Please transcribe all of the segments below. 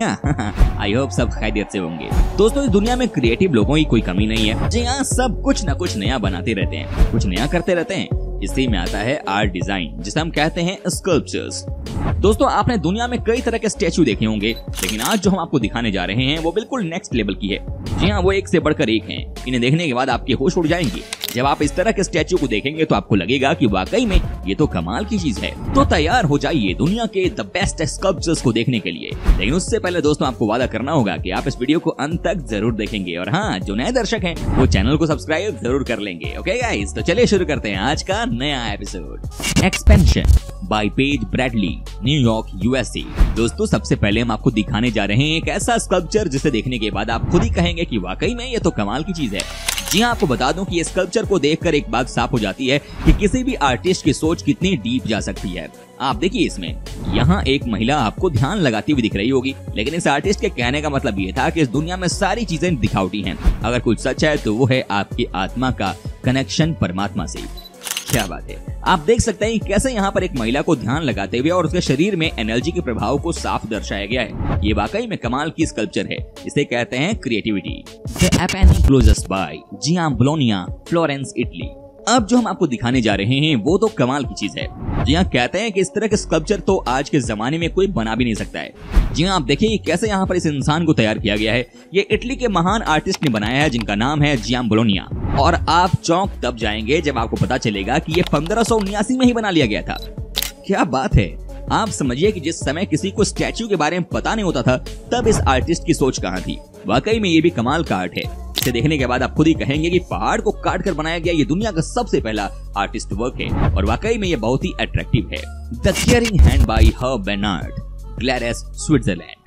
I hope सब खैरियत से होंगे। दोस्तों, इस दुनिया में क्रिएटिव लोगों की कोई कमी नहीं है। जी हाँ, सब कुछ न कुछ नया बनाते रहते हैं, कुछ नया करते रहते हैं। इसी में आता है आर्ट डिजाइन, जिसे हम कहते हैं स्कल्पचर्स। दोस्तों, आपने दुनिया में कई तरह के स्टैचू देखे होंगे, लेकिन आज जो हम आपको दिखाने जा रहे हैं वो बिल्कुल नेक्स्ट लेवल की है। जी हाँ, वो एक से बढ़कर एक हैं। इन्हें देखने के बाद आपके होश उड़ जाएंगे। जब आप इस तरह के स्टैचू को देखेंगे तो आपको लगेगा कि वाकई में ये तो कमाल की चीज है। तो तैयार हो जाइए दुनिया के द बेस्ट स्कल्पचर्स को देखने के लिए। लेकिन उससे पहले दोस्तों, आपको वादा करना होगा कि आप इस वीडियो को अंत तक जरूर देखेंगे। और हाँ, जो नए दर्शक हैं वो चैनल को सब्सक्राइब जरूर कर लेंगे। ओके गाइस, तो चलिए शुरू करते हैं आज का नया episode. Expansion bye page Bradley, New York, USA. दोस्तों, सबसे पहले हम आपको दिखाने जा रहे हैं एक ऐसा स्कल्पचर जिसे देखने के बाद आप खुद ही कहेंगे कि वाकई में ये तो कमाल की चीज है। जी हाँ, आपको बता दूं कि ये स्कल्पचर को देखकर एक बात साफ हो जाती है कि किसी भी आर्टिस्ट की सोच कितनी डीप जा सकती है। आप देखिए, इसमें यहाँ एक महिला आपको ध्यान लगाती हुई दिख रही होगी, लेकिन इस आर्टिस्ट के कहने का मतलब ये था कि इस दुनिया में सारी चीजें दिखावटी हैं। अगर कुछ सच है तो वो है आपकी आत्मा का कनेक्शन परमात्मा से। क्या बात है। आप देख सकते हैं कैसे यहाँ पर एक महिला को ध्यान लगाते हुए और उसके शरीर में एनर्जी के प्रभाव को साफ दर्शाया गया है। ये वाकई में कमाल की स्कल्पचर है। इसे कहते हैं creativity. The Apennine Colossus by Bologna, Florence, Italy. अब जो हम आपको दिखाने जा रहे हैं वो तो कमाल की चीज है। जी हाँ, कहते हैं कि इस तरह के स्कल्पचर तो आज के जमाने में कोई बना भी नहीं सकता है। जी हाँ, आप देखिए कैसे यहाँ पर इस इंसान को तैयार किया गया है। ये इटली के महान आर्टिस्ट ने बनाया है, जिनका नाम है बोलोनिया। और आप चौंक तब जाएंगे जब आपको पता चलेगा कि ये 1579 में ही बना लिया गया था। क्या बात है। आप समझिए कि जिस समय किसी को स्टैचू के बारे में पता नहीं होता था, तब इस आर्टिस्ट की सोच कहाँ थी। वाकई में ये भी कमाल का आर्ट है। इसे देखने के बाद आप खुद ही कहेंगे कि पहाड़ को काट कर बनाया गया ये दुनिया का सबसे पहला आर्टिस्ट वर्क है। और वाकई में ये बहुत ही अट्रैक्टिव है। The Caring Hand by Har Benard, Glarus, Switzerland.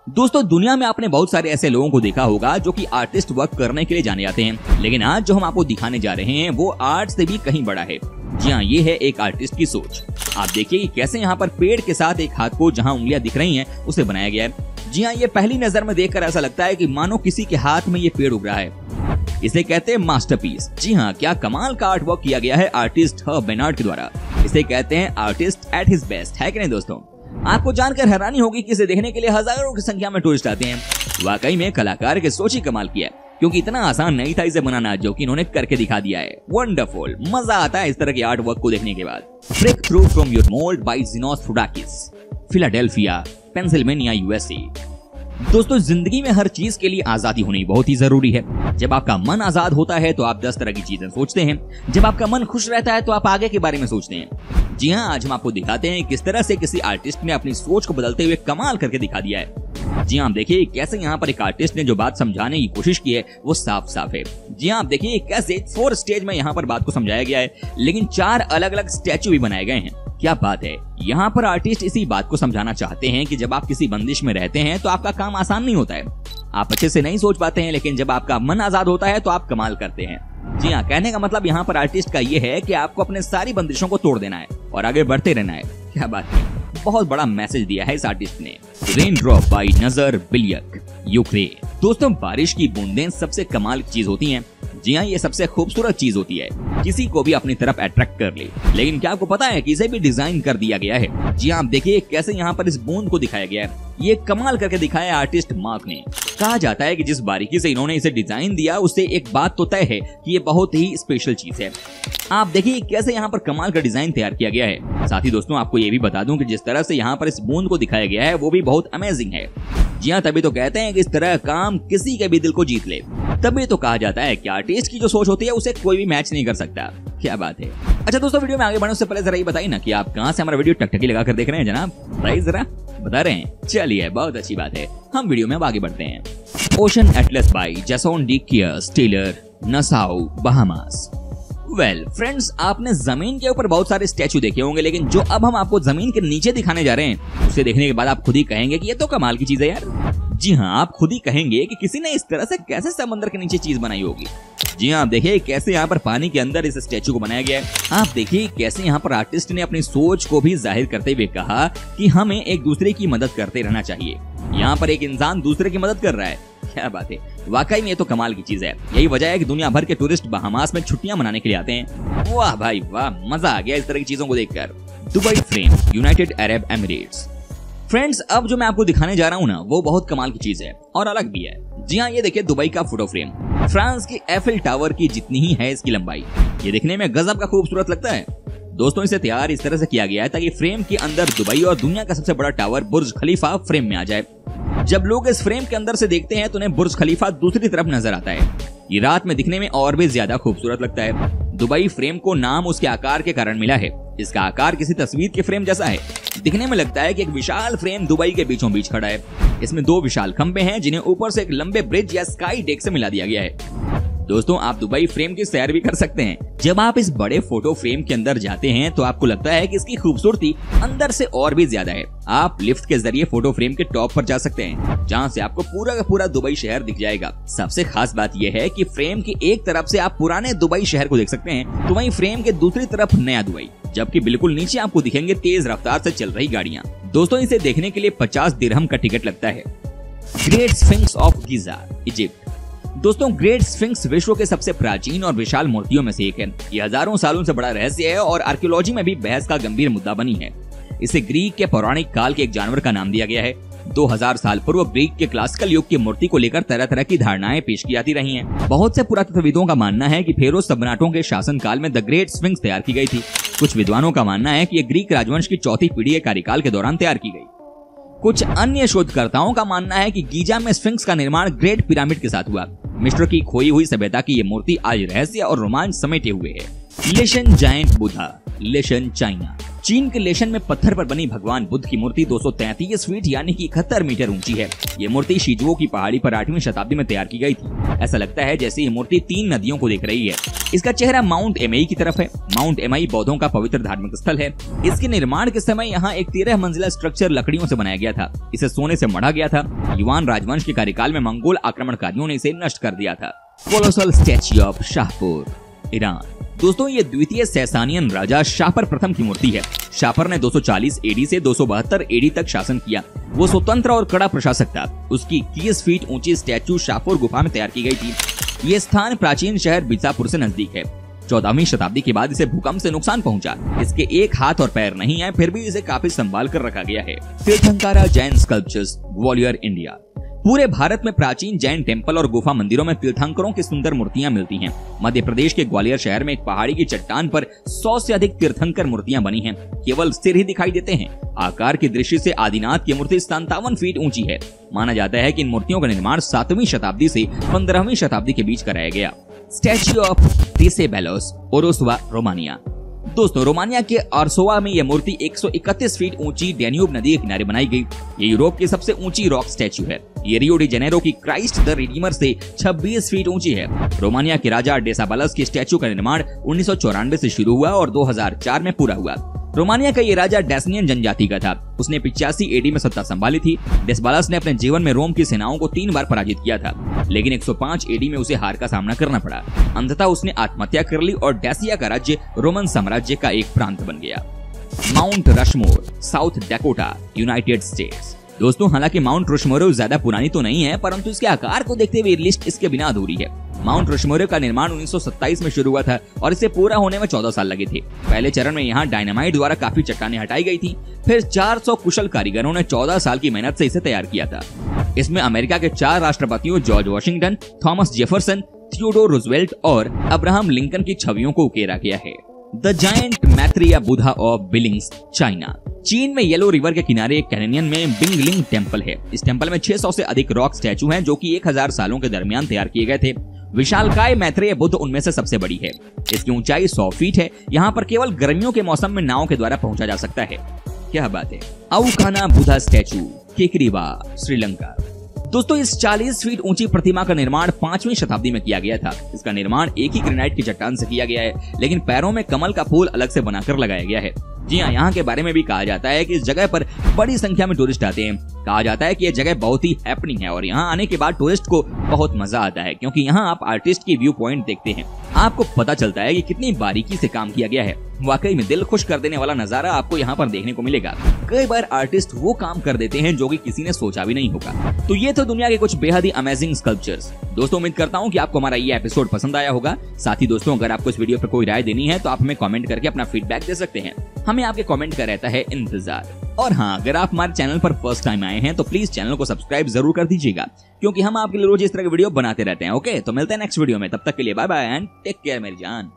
दोस्तों, दुनिया में आपने बहुत सारे ऐसे लोगों को देखा होगा जो कि आर्टिस्ट वर्क करने के लिए जाने जाते हैं, लेकिन आज जो हम आपको दिखाने जा रहे हैं वो आर्ट से भी कहीं बड़ा है। जी हाँ, ये है एक आर्टिस्ट की सोच। आप देखिए कि कैसे यहाँ पर पेड़ के साथ एक हाथ को जहाँ उंगलियां दिख रही हैं उसे बनाया गया है। जी हाँ, ये पहली नजर में देखकर ऐसा लगता है कि मानो किसी के हाथ में ये पेड़ उग रहा है। इसे कहते हैं मास्टरपीस। जी हाँ, क्या कमाल का आर्ट वर्क किया गया है आर्टिस्ट हर बेनार्ड के द्वारा। इसे कहते हैं आर्टिस्ट एट हिज बेस्ट, है कि नहीं दोस्तों? आपको जानकर हैरानी होगी कि इसे देखने के लिए हजारों की संख्या में टूरिस्ट आते हैं। वाकई में कलाकार के सोच ही कमाल किया, क्योंकि इतना आसान नहीं था इसे बनाना, जो कि इन्होंने करके दिखा दिया है। वंडरफुल, मजा आता है इस तरह के आर्ट वर्क को देखने के बाद। Break through from your mould by Zenos Frudakis, Philadelphia, Pennsylvania, USA. दोस्तों, जिंदगी में हर चीज के लिए आजादी होनी बहुत ही जरूरी है। जब आपका मन आजाद होता है तो आप 10 तरह की चीजें सोचते हैं। जब आपका मन खुश रहता है तो आप आगे के बारे में सोचते हैं। जी हाँ, आज हम आपको दिखाते हैं किस तरह से किसी आर्टिस्ट ने अपनी सोच को बदलते हुए कमाल करके दिखा दिया है। जी हाँ, देखिए कैसे यहाँ पर एक आर्टिस्ट ने जो बात समझाने की कोशिश की है वो साफ साफ है। जी हाँ, आप देखिए कैसे 4 स्टेज में यहाँ पर बात को समझाया गया है, लेकिन 4 अलग अलग स्टैचू भी बनाए गए हैं। क्या बात है। यहाँ पर आर्टिस्ट इसी बात को समझाना चाहते हैं कि जब आप किसी बंदिश में रहते हैं तो आपका काम आसान नहीं होता है, आप अच्छे से नहीं सोच पाते हैं, लेकिन जब आपका मन आजाद होता है तो आप कमाल करते हैं। जी हाँ, कहने का मतलब यहाँ पर आर्टिस्ट का ये है कि आपको अपने सारी बंदिशों को तोड़ देना है और आगे बढ़ते रहना है। क्या बात है, बहुत बड़ा मैसेज दिया है इस आर्टिस्ट ने। रेन ड्रॉप बाय नजर बिलियक, यूक्रेन। दोस्तों, बारिश की बूंदें सबसे कमाल की चीज होती हैं। जी हाँ, ये सबसे खूबसूरत चीज होती है, किसी को भी अपनी तरफ अट्रैक्ट कर ले। लेकिन क्या आपको पता है कि इसे भी डिजाइन कर दिया गया है। जी हाँ, आप देखिए कैसे यहाँ पर इस बूंद को दिखाया गया है। ये कमाल करके दिखाया है आर्टिस्ट मार्क ने। कहा जाता है कि जिस बारीकी से इन्होंने इसे डिजाइन दिया उससे एक बात तो तय है कि ये बहुत ही स्पेशल चीज है। आप देखिए कैसे यहाँ पर कमाल का डिजाइन तैयार किया गया है। साथ ही दोस्तों, आपको ये भी बता दूं कि जिस तरह से यहाँ पर इस बूंद को दिखाया गया है वो भी बहुत अमेजिंग है। जी हाँ, तभी तो कहते हैं कि इस तरह काम किसी के भी दिल को जीत ले। तभी तो कहा जाता है कि आर्टिस्ट की जो सोच होती है उसे कोई भी मैच नहीं कर सकता। क्या बात है। अच्छा दोस्तों, वीडियो में आगे बढ़ने से पहले जरा ये बताइए ना कि आप कहाँ से हमारा वीडियो टकटकी लगाकर देख रहे हैं जनाब, बताइए जरा, बता रहे हैं? चलिए, बहुत अच्छी बात है, हम वीडियो में अब आगे बढ़ते हैं। Ocean Atlas by Jason de Caires Taylor, Nassau, Bahamas. Well friends, आपने जमीन के ऊपर बहुत सारे स्टैचू देखे होंगे, लेकिन जो अब हम आपको जमीन के नीचे दिखाने जा रहे हैं उसे देखने के बाद आप खुद ही कहेंगे कि ये तो कमाल की चीज है यार। जी हाँ, आप खुद ही कहेंगे कि किसी ने इस तरह से कैसे समंदर के नीचे चीज बनाई होगी। जी हाँ, आप देखिए कैसे यहाँ पर पानी के अंदर इस स्टैचू को बनाया गया है। आप देखिए कैसे यहाँ पर आर्टिस्ट ने अपनी सोच को भी जाहिर करते हुए कहा कि हमें एक दूसरे की मदद करते रहना चाहिए। यहाँ पर एक इंसान दूसरे की मदद कर रहा है। क्या बात है, वाकई में ये तो कमाल की चीज है। यही वजह है कि दुनिया भर के टूरिस्ट बहामास में छुट्टियां मनाने के लिए आते हैं। वाह भाई वाह, मजा आ गया इस तरह की चीजों को देखकर। Dubai frame, United Arab Emirates. Friends, अब जो मैं आपको दिखाने जा रहा हूँ ना, वो बहुत कमाल की चीज है और अलग भी है। जी हाँ, ये देखिए दुबई का फोटो फ्रेम। फ्रांस की एफिल टावर की जितनी ही है इसकी लंबाई। ये दिखने में गजब का खूबसूरत लगता है। दोस्तों, इसे तैयार इस तरह से किया गया है ताकि फ्रेम के अंदर दुबई और दुनिया का सबसे बड़ा टावर बुर्ज खलीफा फ्रेम में आ जाए। जब लोग इस फ्रेम के अंदर से देखते हैं तो उन्हें बुर्ज खलीफा दूसरी तरफ नजर आता है। ये रात में दिखने में और भी ज्यादा खूबसूरत लगता है। दुबई फ्रेम को नाम उसके आकार के कारण मिला है। इसका आकार किसी तस्वीर के फ्रेम जैसा है। दिखने में लगता है कि एक विशाल फ्रेम दुबई के बीचों बीच खड़ा है। इसमें 2 विशाल खंभे हैं जिन्हें ऊपर से एक लंबे ब्रिज या स्काई डेक से मिला दिया गया है। दोस्तों, आप दुबई फ्रेम की सैर भी कर सकते हैं। जब आप इस बड़े फोटो फ्रेम के अंदर जाते हैं तो आपको लगता है कि इसकी खूबसूरती अंदर से और भी ज्यादा है। आप लिफ्ट के जरिए फोटो फ्रेम के टॉप पर जा सकते हैं, जहां से आपको पूरा का पूरा दुबई शहर दिख जाएगा। सबसे खास बात यह है कि फ्रेम की एक तरफ से आप पुराने दुबई शहर को देख सकते हैं, तो वहीं फ्रेम के दूसरी तरफ नया दुबई, जबकि बिल्कुल नीचे आपको दिखेंगे तेज रफ्तार से चल रही गाड़ियां। दोस्तों, इसे देखने के लिए 50 दिरहम का टिकट लगता है। Great Sphinx of Giza, Egypt. दोस्तों, ग्रेट स्फिंक्स विश्व के सबसे प्राचीन और विशाल मूर्तियों में से एक है। ये हजारों सालों से बड़ा रहस्य है और आर्कियोलॉजी में भी बहस का गंभीर मुद्दा बनी है। इसे ग्रीक के पौराणिक काल के एक जानवर का नाम दिया गया है। 2000 साल पूर्व ग्रीक के क्लासिकल युग की मूर्ति को लेकर तरह तरह की धारणाएं पेश की जाती रही हैं। बहुत से पुरातत्वविदों का मानना है कि फेरोज सम्राटों के शासन काल में द ग्रेट स्फिंक्स तैयार की गई थी। कुछ विद्वानों का मानना है कि ये ग्रीक राजवंश की चौथी पीढ़ी के कार्यकाल के दौरान तैयार की गई। कुछ अन्य शोधकर्ताओं का मानना है कि गीजा में स्फिंक्स का निर्माण ग्रेट पिरामिड के साथ हुआ। मिस्र की खोई हुई सभ्यता की ये मूर्ति आज रहस्य और रोमांच समेटे हुए है। लेशन जायंट बुद्धा, लेशन, चाइना। चीन के लेशन में पत्थर पर बनी भगवान बुद्ध की मूर्ति 233 फीट यानी कि 71 मीटर ऊंची है। ये मूर्ति शिजुओ की पहाड़ी पर 8वीं शताब्दी में तैयार की गई थी। ऐसा लगता है जैसे ये मूर्ति 3 नदियों को देख रही है। इसका चेहरा माउंट एमई की तरफ है। माउंट एमई बौद्धों का पवित्र धार्मिक स्थल है। इसके निर्माण के समय यहाँ एक 13 मंजिला स्ट्रक्चर लकड़ियों से बनाया गया था। इसे सोने से मढ़ा गया था। युवान राजवंश के कार्यकाल में मंगोल आक्रमणकारियों ने इसे नष्ट कर दिया था। Colossal statue of Shahpur, Iran. दोस्तों, ये द्वितीय सैसानियन राजा शापर प्रथम की मूर्ति है। शापर ने 240 एडी से 272 एडी तक शासन किया। वो स्वतंत्र और कड़ा प्रशासक था। उसकी 21 फीट ऊंची स्टैच्यू शाहपुर गुफा में तैयार की गई थी। ये स्थान प्राचीन शहर बीजापुर से नजदीक है। 14वीं शताब्दी के बाद इसे भूकंप से नुकसान पहुंचा। इसके एक हाथ और पैर नहीं है, फिर भी इसे काफी संभाल कर रखा गया है। Tirthankara Jain sculptures, Gwalior, India. पूरे भारत में प्राचीन जैन टेम्पल और गुफा मंदिरों में तीर्थंकरों की सुंदर मूर्तियां मिलती हैं। मध्य प्रदेश के ग्वालियर शहर में एक पहाड़ी की चट्टान पर 100 से अधिक तीर्थंकर मूर्तियां बनी हैं। केवल सिर ही दिखाई देते हैं। आकार की दृष्टि से आदिनाथ की मूर्ति 57 फीट ऊंची है। माना जाता है कि इन मूर्तियों का निर्माण 7वीं शताब्दी से 15वीं शताब्दी के बीच कराया गया। Statue of Decebalus, Orsova, Romania. दोस्तों, रोमानिया के आर्सोवा में यह मूर्ति 131 फीट ऊंची डैन्यूब नदी के किनारे बनाई गई। ये यूरोप की सबसे ऊंची रॉक स्टैच्यू है। ये रियो डी जेनेरो की क्राइस्ट द रिडीमर से 26 फीट ऊंची है। रोमानिया के राजा डेसाबालस की स्टैच्यू का निर्माण 1994 से शुरू हुआ और 2004 में पूरा हुआ। रोमानिया का ये राजा डेसनियन जनजाति का था। उसने 85 एडी में सत्ता संभाली थी। डेसबालस ने अपने जीवन में रोम की सेनाओं को 3 बार पराजित किया था, लेकिन 105 एडी में उसे हार का सामना करना पड़ा। अंततः उसने आत्महत्या कर ली और डेसिया का राज्य रोमन साम्राज्य का एक प्रांत बन गया। Mount Rushmore, South Dakota, United States. दोस्तों, हालांकि माउंट रुशमोरे ज्यादा पुरानी तो नहीं है, परंतु इसके आकार को देखते हुए लिस्ट इसके बिना अधूरी है। माउंट रुशमोरे का निर्माण 1927 में शुरू हुआ था और इसे पूरा होने में 14 साल लगे थे। पहले चरण में यहाँ डायनामाइट द्वारा काफी चट्टानें हटाई गई थी। फिर 400 कुशल कारीगरों ने 14 साल की मेहनत से इसे तैयार किया था। इसमें अमेरिका के 4 राष्ट्रपतियों George Washington, Thomas Jefferson, Theodore Roosevelt और अब्राहम लिंकन की छवियों को उकेरा गया है। The giant Maitreya Buddha of Billings, China. चीन में येलो रिवर के किनारे एक कैनियन में बिंगलिंग टेम्पल है। इस टेम्पल में 600 से अधिक रॉक स्टैचू हैं, जो कि 1000 सालों के दरमियान तैयार किए गए थे। विशालकाय मैत्रेय बुद्ध उनमें से सबसे बड़ी है। इसकी ऊंचाई 100 फीट है। यहाँ पर केवल गर्मियों के मौसम में नाव के द्वारा पहुंचा जा सकता है। क्या बात है। आउकाना बुद्धा स्टैचू, केकरीवा, श्रीलंका। दोस्तों, इस 40 फीट ऊंची प्रतिमा का निर्माण 5वीं शताब्दी में किया गया था। इसका निर्माण एक ही ग्रेनाइट की चट्टान से किया गया है, लेकिन पैरों में कमल का फूल अलग से बनाकर लगाया गया है। जी हाँ, यहाँ के बारे में भी कहा जाता है कि इस जगह पर बड़ी संख्या में टूरिस्ट आते हैं। कहा जाता है कि यह जगह बहुत ही हैपनिंग है और यहाँ आने के बाद टूरिस्ट को बहुत मजा आता है, क्योंकि यहाँ आप आर्टिस्ट की व्यू पॉइंट देखते हैं। आपको पता चलता है कि कितनी बारीकी से काम किया गया है। वाकई में दिल खुश कर देने वाला नजारा आपको यहाँ पर देखने को मिलेगा। कई बार आर्टिस्ट वो काम कर देते हैं जो कि किसी ने सोचा भी नहीं होगा। तो ये तो दुनिया के कुछ बेहद ही अमेजिंग स्कल्पचर्स। दोस्तों, उम्मीद करता हूँ कि आपको हमारा ये एपिसोड पसंद आया होगा। साथ ही दोस्तों, अगर आपको इस वीडियो पर कोई राय देनी है तो आप हमें कमेंट करके अपना फीडबैक दे सकते हैं। हमें आपके कमेंट का रहता है इंतजार। और हाँ, अगर आप हमारे चैनल पर फर्स्ट टाइम आए हैं तो प्लीज चैनल को सब्सक्राइब जरूर कर दीजिएगा, क्योंकि हम आपके लिए रोज इस तरह की वीडियो बनाते रहते हैं। ओके, तो मिलते हैं नेक्स्ट वीडियो में, तब तक के लिए bye bye and take care मेरी जान।